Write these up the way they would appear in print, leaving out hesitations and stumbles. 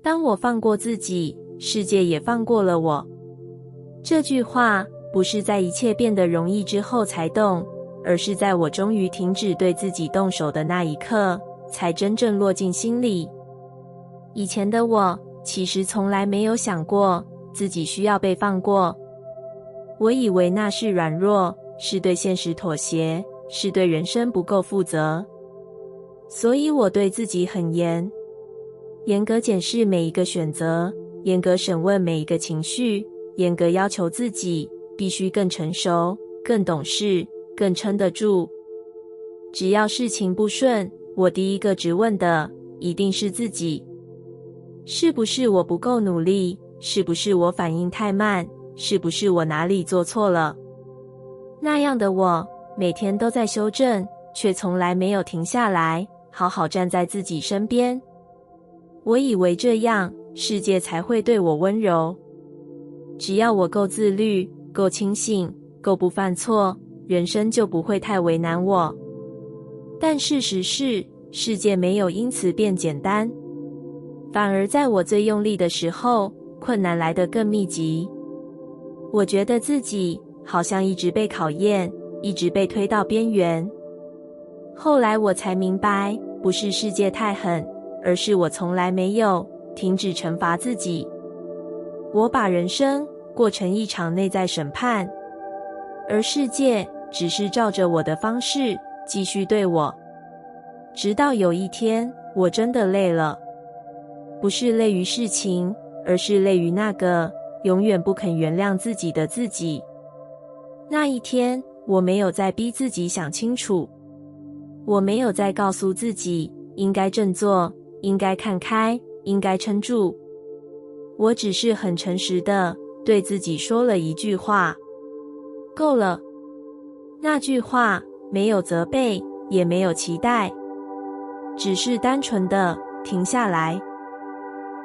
当我放过自己，世界也放过了我。这句话不是在一切变得容易之后才动，而是在我终于停止对自己动手的那一刻，才真正落进心里。以前的我其实从来没有想过自己需要被放过，我以为那是软弱，是对现实妥协，是对人生不够负责。所以我对自己很严格检视每一个选择，严格审问每一个情绪，严格要求自己必须更成熟，更懂事，更撑得住。只要事情不顺，我第一个质问的一定是自己。是不是我不够努力？是不是我反应太慢？是不是我哪里做错了？那样的我每天都在修正，却从来没有停下来，好好站在自己身边。我以为这样，世界才会对我温柔。只要我够自律，够清醒，够不犯错，人生就不会太为难我。但事实是，世界没有因此变简单，反而在我最用力的时候，困难来得更密集。我觉得自己好像一直被考验，一直被推到边缘。后来我才明白，不是世界太狠，而是我从来没有停止惩罚自己。我把人生过成一场内在审判，而世界只是照着我的方式继续对我。直到有一天，我真的累了，不是累于事情，而是累于那个永远不肯原谅自己的自己。那一天，我没有再逼自己想清楚，我没有再告诉自己应该振作，应该看开，应该撑住。我只是很诚实地对自己说了一句话：够了。那句话没有责备，也没有期待，只是单纯地停下来。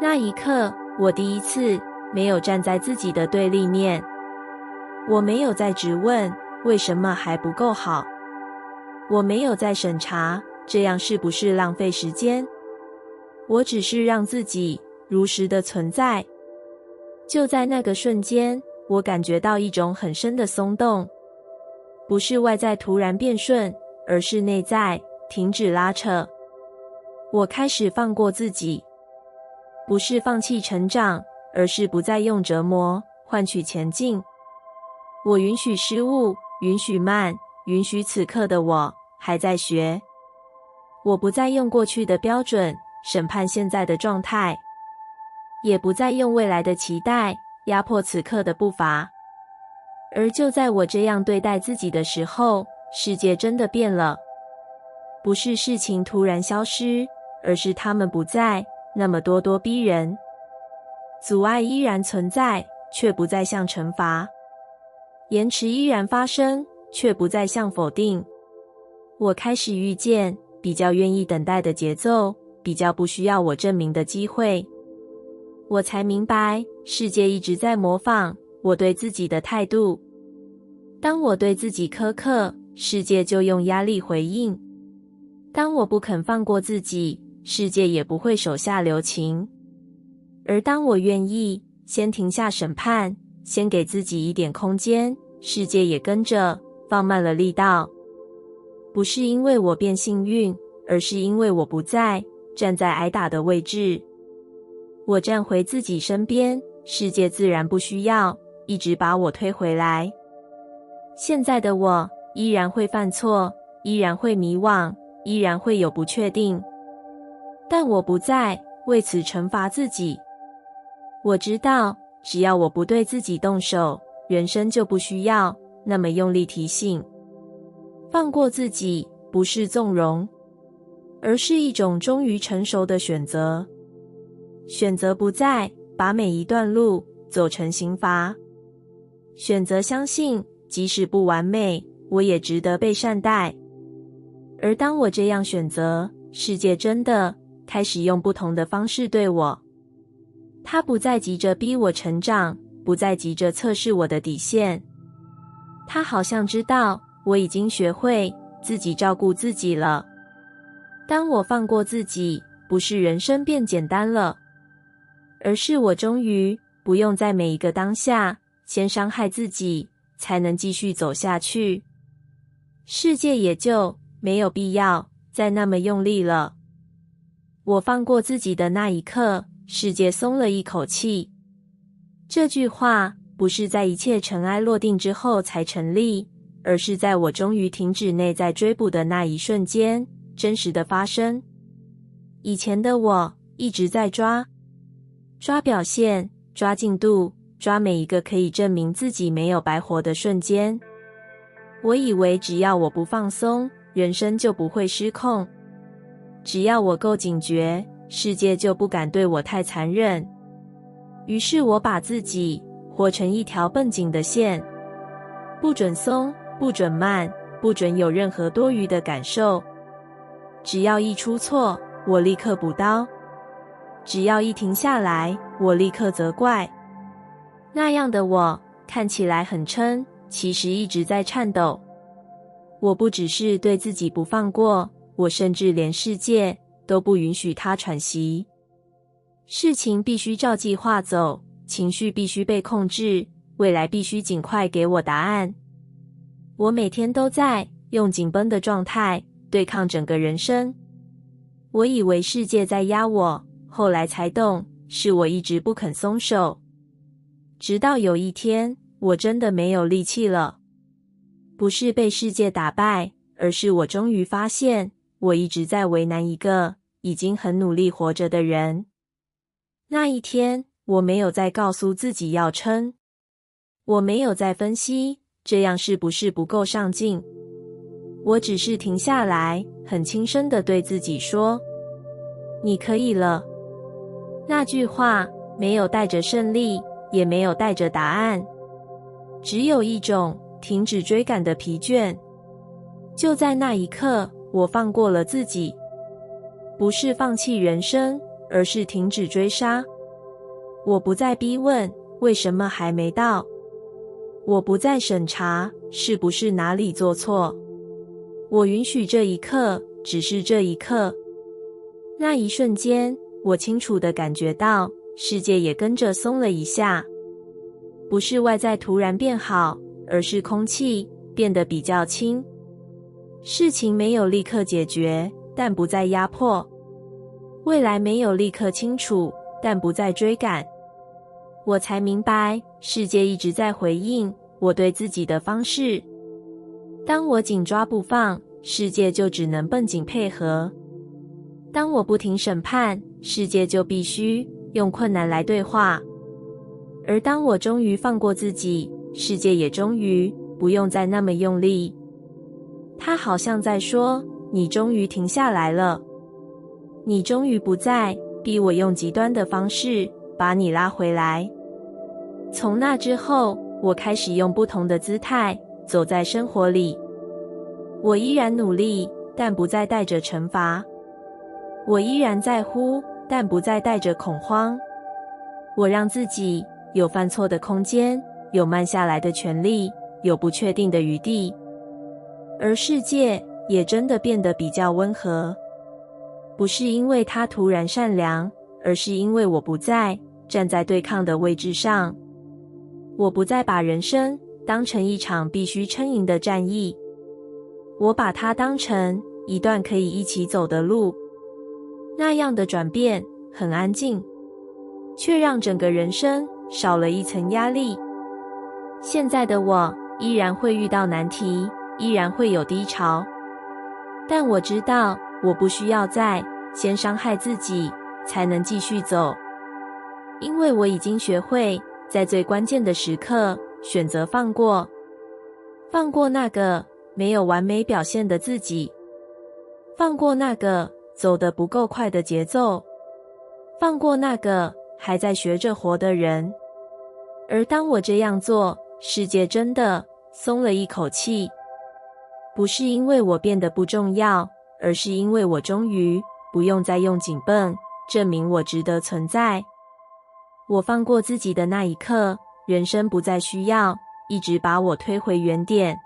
那一刻，我第一次没有站在自己的对立面，我没有再质问为什么还不够好，我没有再审查这样是不是浪费时间，我只是让自己如实的存在。就在那个瞬间，我感觉到一种很深的松动，不是外在突然变顺，而是内在停止拉扯。我开始放过自己，不是放弃成长，而是不再用折磨换取前进。我允许失误，允许慢，允许此刻的我还在学。我不再用过去的标准审判现在的状态，也不再用未来的期待压迫此刻的步伐。而就在我这样对待自己的时候，世界真的变了。不是事情突然消失，而是它们不再那么咄咄逼人。阻碍依然存在，却不再像惩罚；延迟依然发生，却不再像否定。我开始遇见比较愿意等待的节奏，比较不需要我证明的机会。我才明白，世界一直在模仿我对自己的态度。当我对自己苛刻，世界就用压力回应；当我不肯放过自己，世界也不会手下留情。而当我愿意先停下审判，先给自己一点空间，世界也跟着放慢了力道。不是因为我变幸运，而是因为我不再站在挨打的位置。我站回自己身边，世界自然不需要一直把我推回来。现在的我依然会犯错，依然会迷惘，依然会有不确定，但我不再为此惩罚自己。我知道，只要我不对自己动手，人生就不需要那么用力提醒。放过自己不是纵容，而是一种终于成熟的选择。选择不再把每一段路走成刑罚，选择相信即使不完美，我也值得被善待。而当我这样选择，世界真的开始用不同的方式对我。它不再急着逼我成长，不再急着测试我的底线。它好像知道我已经学会自己照顾自己了。当我放过自己，不是人生变简单了，而是我终于不用在每一个当下先伤害自己，才能继续走下去。世界也就没有必要再那么用力了。我放过自己的那一刻，世界松了一口气。这句话不是在一切尘埃落定之后才成立，而是在我终于停止内在追捕的那一瞬间，真实的发生。以前的我一直在抓表现，抓进度，抓每一个可以证明自己没有白活的瞬间。我以为只要我不放松，人生就不会失控。只要我够警觉，世界就不敢对我太残忍。于是我把自己活成一条绷紧的线，不准松，不准慢，不准有任何多余的感受。只要一出错，我立刻补刀；只要一停下来，我立刻责怪。那样的我看起来很撑，其实一直在颤抖。我不只是对自己不放过，我甚至连世界都不允许它喘息。事情必须照计划走，情绪必须被控制，未来必须尽快给我答案。我每天都在用紧绷的状态对抗整个人生。我以为世界在压我，后来才懂，是我一直不肯松手。直到有一天，我真的没有力气了。不是被世界打败，而是我终于发现，我一直在为难一个已经很努力活着的人。那一天，我没有再告诉自己要撑，我没有再分析这样是不是不够上进。我只是停下来，很轻声地对自己说：“你可以了。”那句话没有带着胜利，也没有带着答案，只有一种停止追赶的疲倦。就在那一刻，我放过了自己，不是放弃人生，而是停止追杀。我不再逼问为什么还没到，我不再审查是不是哪里做错。我允许这一刻只是这一刻。那一瞬间，我清楚地感觉到世界也跟着松了一下。不是外在突然变好，而是空气变得比较轻。事情没有立刻解决，但不再压迫。未来没有立刻清楚，但不再追赶。我才明白，世界一直在回应我对自己的方式。当我紧抓不放，世界就只能绷紧配合。当我不停审判，世界就必须用困难来对话。而当我终于放过自己，世界也终于不用再那么用力。它好像在说：“你终于停下来了，你终于不再逼我用极端的方式把你拉回来。”从那之后，我开始用不同的姿态走在生活里。我依然努力，但不再带着惩罚。我依然在乎，但不再带着恐慌。我让自己有犯错的空间，有慢下来的权利，有不确定的余地。而世界也真的变得比较温和。不是因为它突然善良，而是因为我不再站在对抗的位置上。我不再把人生当成一场必须撑赢的战役，我把它当成一段可以一起走的路。那样的转变很安静，却让整个人生少了一层压力。现在的我依然会遇到难题，依然会有低潮，但我知道我不需要再先伤害自己才能继续走，因为我已经学会在最关键的时刻选择放过，放过那个没有完美表现的自己，放过那个走得不够快的节奏，放过那个还在学着活的人。而当我这样做，世界真的松了一口气。不是因为我变得不重要，而是因为我终于不用再用紧绷证明我值得存在。我放过自己的那一刻，人生不再需要一直把我推回原点。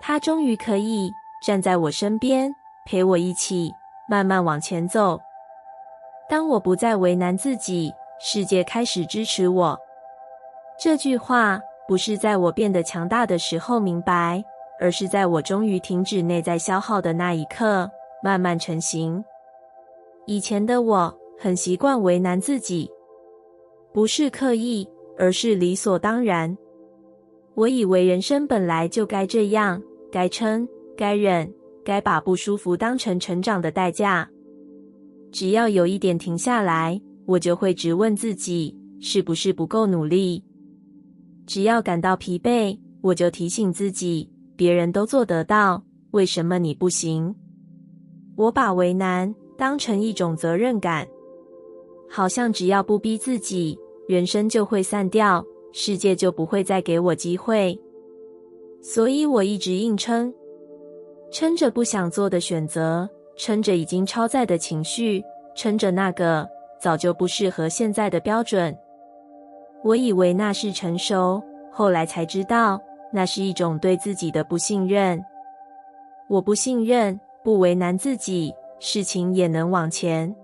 他终于可以站在我身边，陪我一起慢慢往前走。当我不再为难自己，世界开始支持我。这句话不是在我变得强大的时候明白，而是在我终于停止内在消耗的那一刻，慢慢成型。以前的我很习惯为难自己，不是刻意，而是理所当然。我以为人生本来就该这样，该撑，该忍，该把不舒服当成成长的代价。只要有一点停下来，我就会质问自己，是不是不够努力？只要感到疲惫，我就提醒自己，别人都做得到，为什么你不行？我把为难当成一种责任感，好像只要不逼自己，人生就会散掉，世界就不会再给我机会。所以我一直硬撑，撑着不想做的选择，撑着已经超载的情绪，撑着那个早就不适合现在的标准。我以为那是成熟，后来才知道，那是一种对自己的不信任。我不信任，不为难自己，事情也能往前。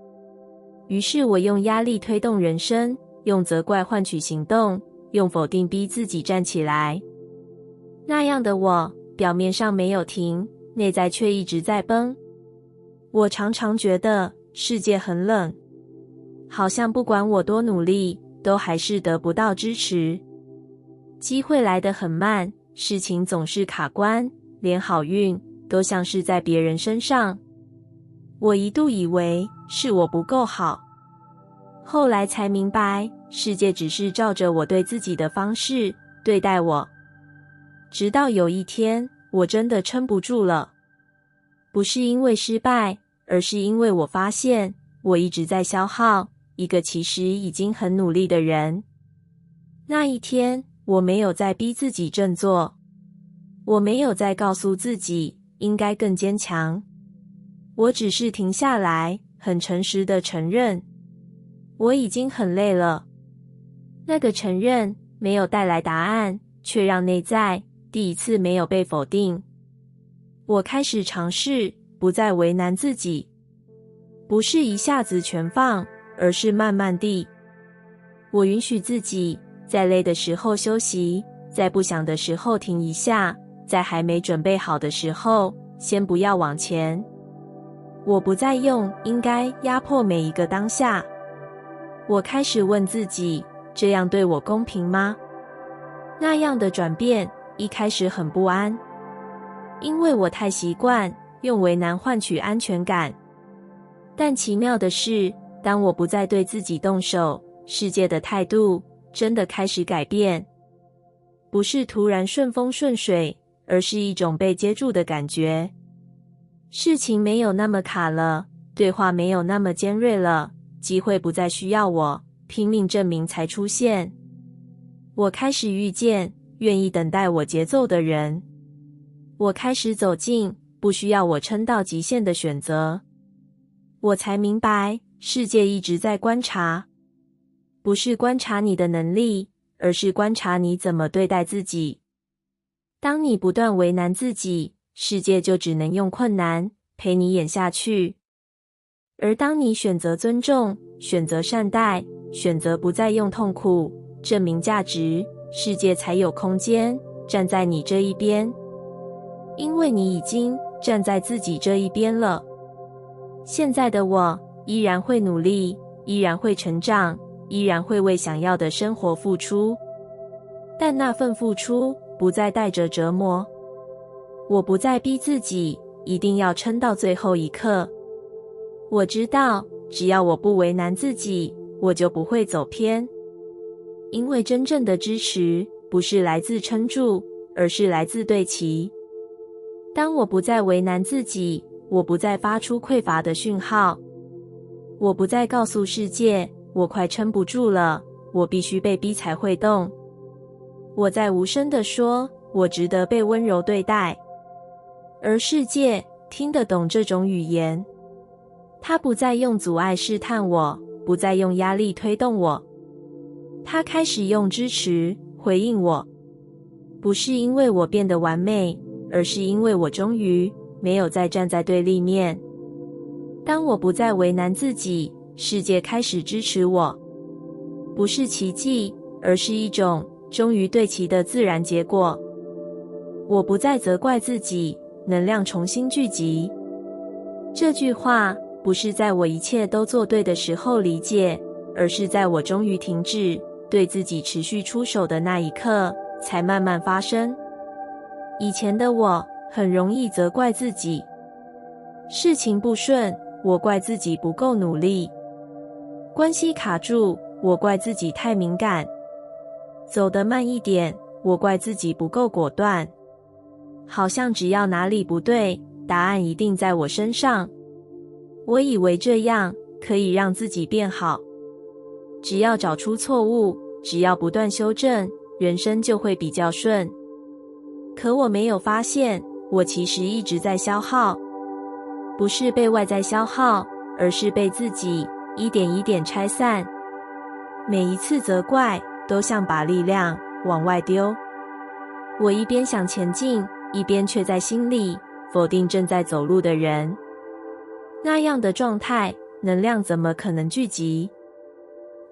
于是我用压力推动人生，用责怪换取行动，用否定逼自己站起来。那样的我，表面上没有停，内在却一直在崩。我常常觉得世界很冷，好像不管我多努力，都还是得不到支持。机会来得很慢，事情总是卡关，连好运都像是在别人身上。我一度以为是我不够好，后来才明白，世界只是照着我对自己的方式对待我。直到有一天，我真的撑不住了，不是因为失败，而是因为我发现我一直在消耗一个其实已经很努力的人。那一天，我没有再逼自己振作，我没有再告诉自己应该更坚强，我只是停下来，很诚实地承认，我已经很累了。那个承认没有带来答案，却让内在第一次没有被否定。我开始尝试不再为难自己，不是一下子全放，而是慢慢地。我允许自己在累的时候休息，在不想的时候停一下，在还没准备好的时候，先不要往前。我不再用应该压迫每一个当下。我开始问自己，这样对我公平吗？那样的转变一开始很不安，因为我太习惯用为难换取安全感。但奇妙的是，当我不再对自己动手，世界的态度真的开始改变。不是突然顺风顺水，而是一种被接住的感觉。事情没有那么卡了，对话没有那么尖锐了，机会不再需要我拼命证明才出现。我开始遇见愿意等待我节奏的人，我开始走进不需要我撑到极限的选择。我才明白，世界一直在观察，不是观察你的能力，而是观察你怎么对待自己。当你不断为难自己，世界就只能用困难陪你演下去。而当你选择尊重，选择善待，选择不再用痛苦证明价值，世界才有空间站在你这一边。因为你已经站在自己这一边了。现在的我依然会努力，依然会成长，依然会为想要的生活付出，但那份付出不再带着折磨。我不再逼自己一定要撑到最后一刻。我知道，只要我不为难自己，我就不会走偏。因为真正的支持不是来自撑住，而是来自对齐。当我不再为难自己，我不再发出匮乏的讯号，我不再告诉世界我快撑不住了，我必须被逼才会动。我在无声地说，我值得被温柔对待。而世界听得懂这种语言，它不再用阻碍试探我，不再用压力推动我，它开始用支持回应我。不是因为我变得完美，而是因为我终于没有再站在对立面。当我不再为难自己，世界开始支持我。不是奇迹，而是一种终于对齐的自然结果。我不再责怪自己，能量重新聚集。这句话不是在我一切都做对的时候理解，而是在我终于停止对自己持续出手的那一刻，才慢慢发生。以前的我很容易责怪自己，事情不顺，我怪自己不够努力；关系卡住，我怪自己太敏感；走得慢一点，我怪自己不够果断。好像只要哪里不对，答案一定在我身上。我以为这样可以让自己变好，只要找出错误，只要不断修正，人生就会比较顺。可我没有发现，我其实一直在消耗，不是被外在消耗，而是被自己一点一点拆散。每一次责怪，都像把力量往外丢。我一边想前进，一边却在心里否定正在走路的人。那样的状态，能量怎么可能聚集？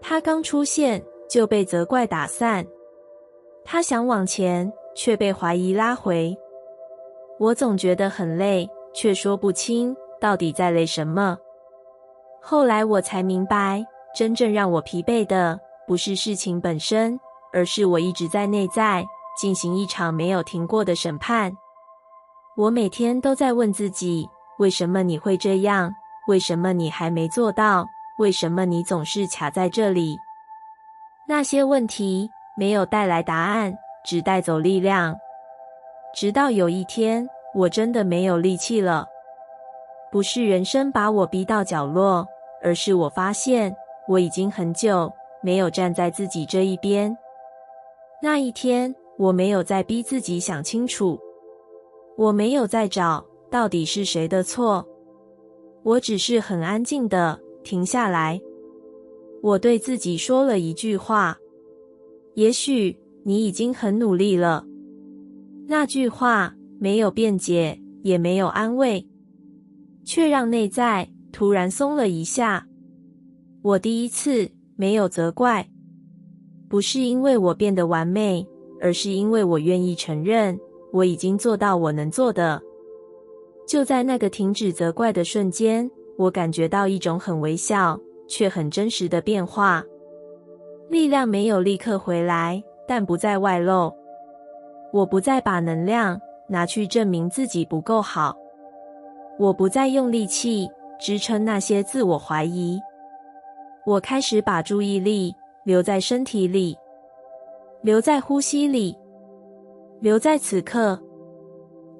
他刚出现就被责怪打散，他想往前，却被怀疑拉回。我总觉得很累，却说不清到底在累什么。后来我才明白，真正让我疲惫的不是事情本身，而是我一直在内在进行一场没有停过的审判。我每天都在问自己，为什么你会这样？为什么你还没做到？为什么你总是卡在这里？那些问题没有带来答案，只带走力量。直到有一天，我真的没有力气了。不是人生把我逼到角落，而是我发现我已经很久没有站在自己这一边。那一天，我没有再逼自己想清楚，我没有再找到底是谁的错，我只是很安静地停下来。我对自己说了一句话：也许你已经很努力了。那句话没有辩解，也没有安慰，却让内在突然松了一下。我第一次没有责怪，不是因为我变得完美，而是因为我愿意承认我已经做到我能做的。就在那个停止责怪的瞬间，我感觉到一种很微小却很真实的变化。力量没有立刻回来，但不再外露。我不再把能量拿去证明自己不够好，我不再用力气支撑那些自我怀疑。我开始把注意力留在身体里，留在呼吸里，留在此刻。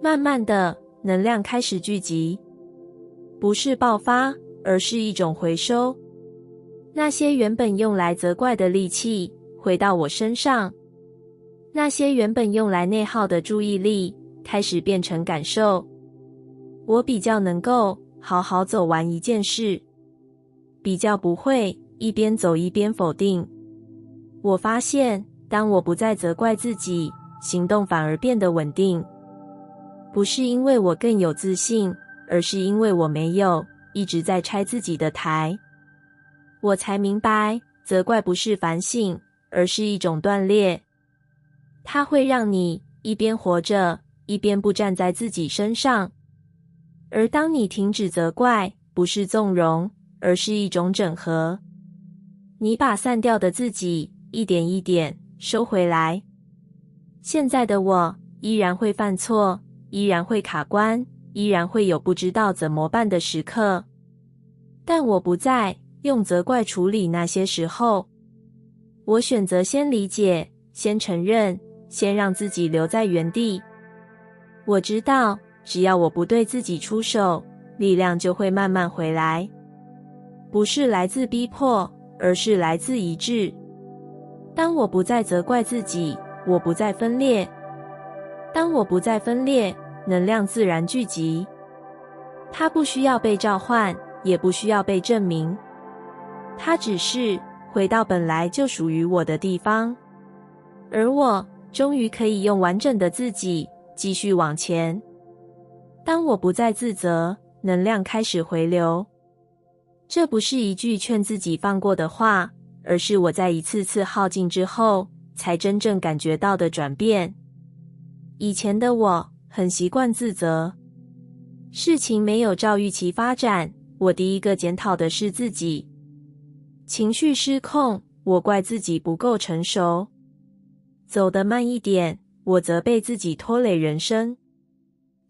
慢慢的，能量开始聚集，不是爆发，而是一种回收。那些原本用来责怪的力气回到我身上，那些原本用来内耗的注意力开始变成感受。我比较能够好好走完一件事，比较不会一边走一边否定。我发现，当我不再责怪自己，行动反而变得稳定。不是因为我更有自信，而是因为我没有一直在拆自己的台。我才明白，责怪不是反省，而是一种断裂。它会让你一边活着，一边不站在自己身上。而当你停止责怪，不是纵容，而是一种整合。你把散掉的自己一点一点收回来。现在的我依然会犯错，依然会卡关，依然会有不知道怎么办的时刻，但我不再用责怪处理那些时候。我选择先理解，先承认，先让自己留在原地。我知道，只要我不对自己出手，力量就会慢慢回来。不是来自逼迫，而是来自一致。当我不再责怪自己，我不再分裂。当我不再分裂，能量自然聚集。它不需要被召唤，也不需要被证明。它只是回到本来就属于我的地方。而我终于可以用完整的自己继续往前。当我不再自责，能量开始回流。这不是一句劝自己放过的话，而是我在一次次耗尽之后，才真正感觉到的转变。以前的我很习惯自责，事情没有照预期发展，我第一个检讨的是自己。情绪失控，我怪自己不够成熟。走得慢一点，我责备自己拖累人生。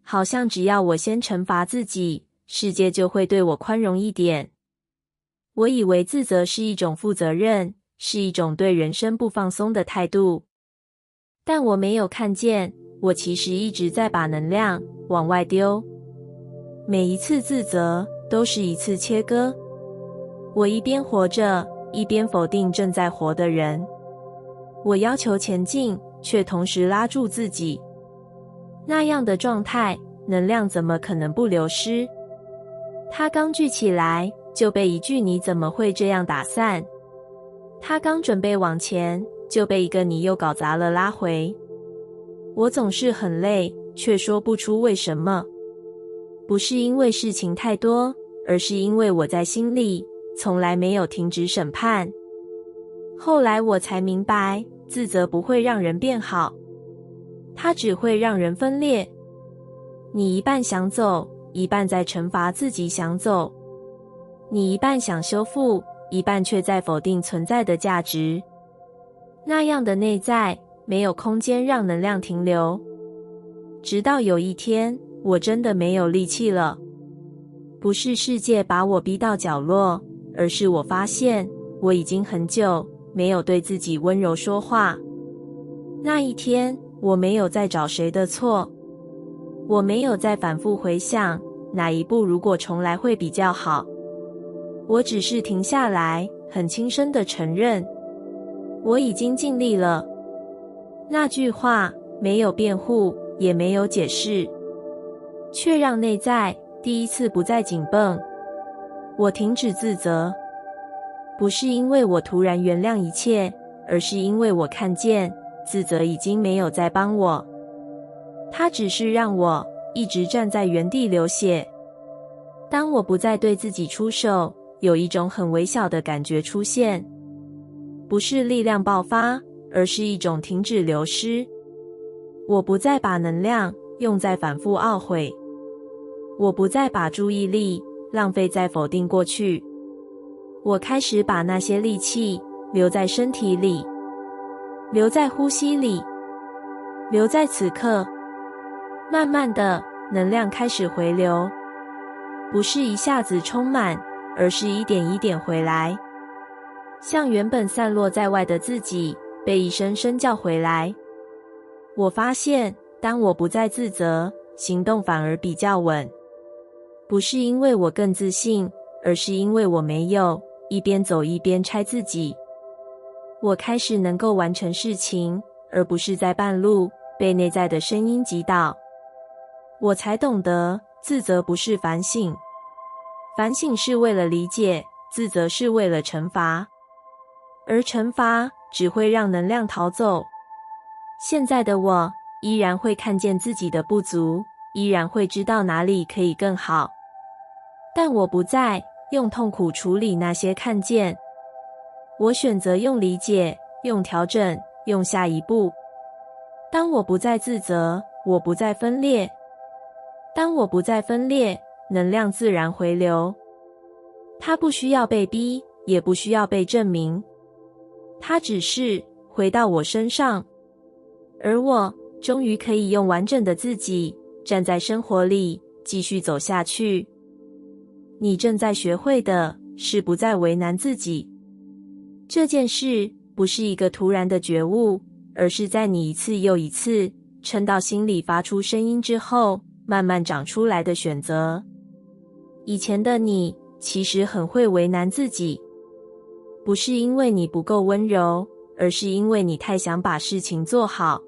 好像只要我先惩罚自己，世界就会对我宽容一点。我以为自责是一种负责任，是一种对人生不放松的态度。但我没有看见，我其实一直在把能量往外丢。每一次自责都是一次切割。我一边活着，一边否定正在活的人。我要求前进，却同时拉住自己。那样的状态，能量怎么可能不流失？它刚聚起来，就被一句你怎么会这样打散。它刚准备往前，就被一个你又搞砸了拉回。我总是很累，却说不出为什么。不是因为事情太多，而是因为我在心里从来没有停止审判。后来我才明白，自责不会让人变好，它只会让人分裂。你一半想走，一半在惩罚自己想走。你一半想修复，一半却在否定存在的价值。那样的内在没有空间让能量停留。直到有一天，我真的没有力气了。不是世界把我逼到角落，而是我发现我已经很久没有对自己温柔说话。那一天，我没有再找谁的错，我没有再反复回想哪一步如果重来会比较好。我只是停下来，很轻声地承认，我已经尽力了。那句话没有辩护，也没有解释，却让内在第一次不再紧绷。我停止自责，不是因为我突然原谅一切，而是因为我看见自责已经没有再帮我，它只是让我一直站在原地流血。当我不再对自己出手，有一种很微小的感觉出现，不是力量爆发，而是一种停止流失。我不再把能量用在反复懊悔，我不再把注意力浪费在否定过去，我开始把那些力气留在身体里，留在呼吸里，留在此刻。慢慢的，能量开始回流，不是一下子充满，而是一点一点回来，像原本散落在外的自己被一声声叫回来。我发现，当我不再自责，行动反而比较稳。不是因为我更自信，而是因为我没有一边走一边拆自己。我开始能够完成事情，而不是在半路被内在的声音击倒。我才懂得，自责不是反省，反省是为了理解，自责是为了惩罚，而惩罚只会让能量逃走。现在的我依然会看见自己的不足，依然会知道哪里可以更好，但我不再用痛苦处理那些看见，我选择用理解，用调整，用下一步。当我不再自责，我不再分裂。当我不再分裂，能量自然回流。它不需要被逼，也不需要被证明，它只是回到我身上。而我终于可以用完整的自己站在生活里继续走下去。你正在学会的是不再为难自己。这件事不是一个突然的觉悟，而是在你一次又一次撑到心里发出声音之后，慢慢长出来的选择。以前的你其实很会为难自己，不是因为你不够温柔，而是因为你太想把事情做好。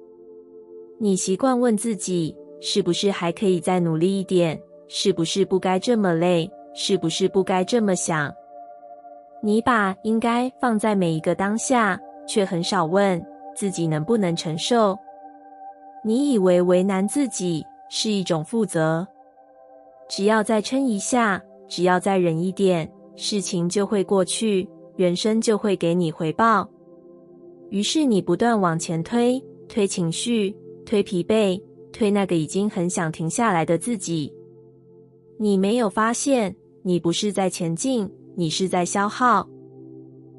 你习惯问自己，是不是还可以再努力一点？是不是不该这么累？是不是不该这么想？你把应该放在每一个当下，却很少问自己能不能承受。你以为为难自己是一种负责，只要再撑一下，只要再忍一点，事情就会过去，人生就会给你回报。于是你不断往前推，推情绪，推疲惫，推那个已经很想停下来的自己。你没有发现，你不是在前进，你是在消耗。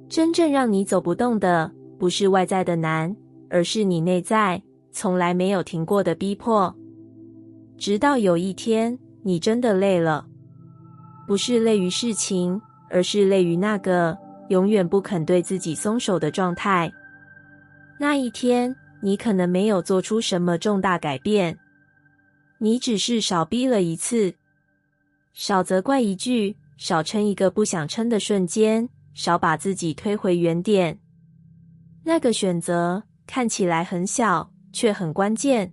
真正让你走不动的，不是外在的难，而是你内在从来没有停过的逼迫。直到有一天，你真的累了，不是累于事情，而是累于那个永远不肯对自己松手的状态。那一天，你可能没有做出什么重大改变，你只是少逼了一次，少责怪一句，少撑一个不想撑的瞬间，少把自己推回原点。那个选择看起来很小，却很关键，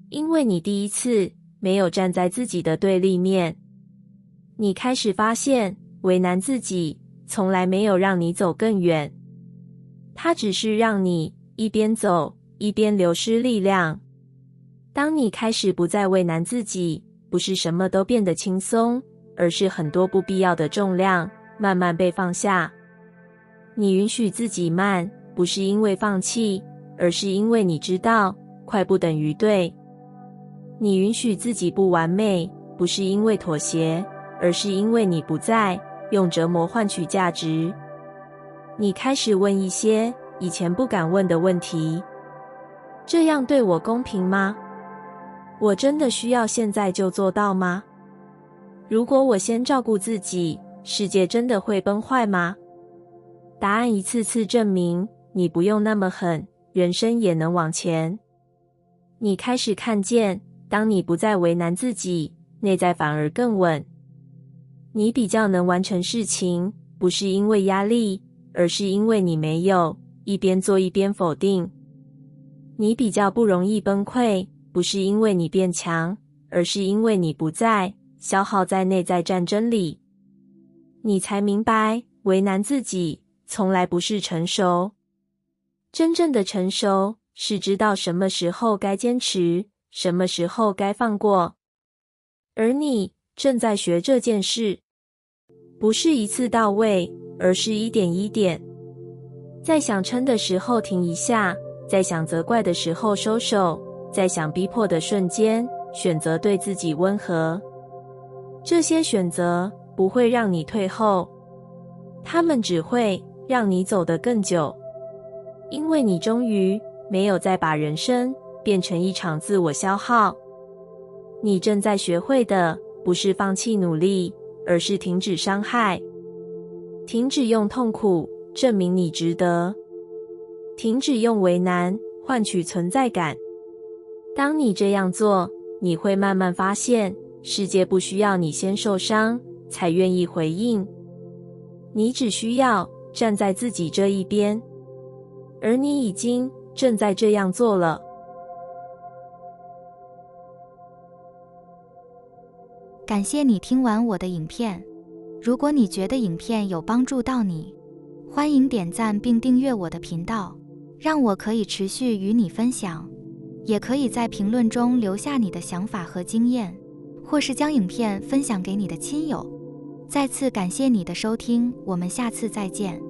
因为你第一次没有站在自己的对立面。你开始发现，为难自己从来没有让你走更远，它只是让你一边走一边流失力量。当你开始不再为难自己，不是什么都变得轻松，而是很多不必要的重量慢慢被放下。你允许自己慢，不是因为放弃，而是因为你知道快不等于对。你允许自己不完美，不是因为妥协，而是因为你不再用折磨换取价值。你开始问一些以前不敢问的问题，这样对我公平吗？我真的需要现在就做到吗？如果我先照顾自己，世界真的会崩坏吗？答案一次次证明，你不用那么狠，人生也能往前。你开始看见，当你不再为难自己，内在反而更稳。你比较能完成事情，不是因为压力，而是因为你没有一边做一边否定。你比较不容易崩溃，不是因为你变强，而是因为你不再消耗在内在战争里。你才明白，为难自己从来不是成熟。真正的成熟是知道什么时候该坚持，什么时候该放过。而你正在学这件事，不是一次到位，而是一点一点。在想撑的时候停一下，在想责怪的时候收手，在想逼迫的瞬间选择对自己温和。这些选择不会让你退后，他们只会让你走得更久。因为你终于没有再把人生变成一场自我消耗。你正在学会的不是放弃努力，而是停止伤害，停止用痛苦证明你值得，停止用为难换取存在感。当你这样做，你会慢慢发现，世界不需要你先受伤才愿意回应，你只需要站在自己这一边，而你已经正在这样做了。感谢你听完我的影片，如果你觉得影片有帮助到你，欢迎点赞并订阅我的频道，让我可以持续与你分享。也可以在评论中留下你的想法和经验，或是将影片分享给你的亲友。再次感谢你的收听，我们下次再见。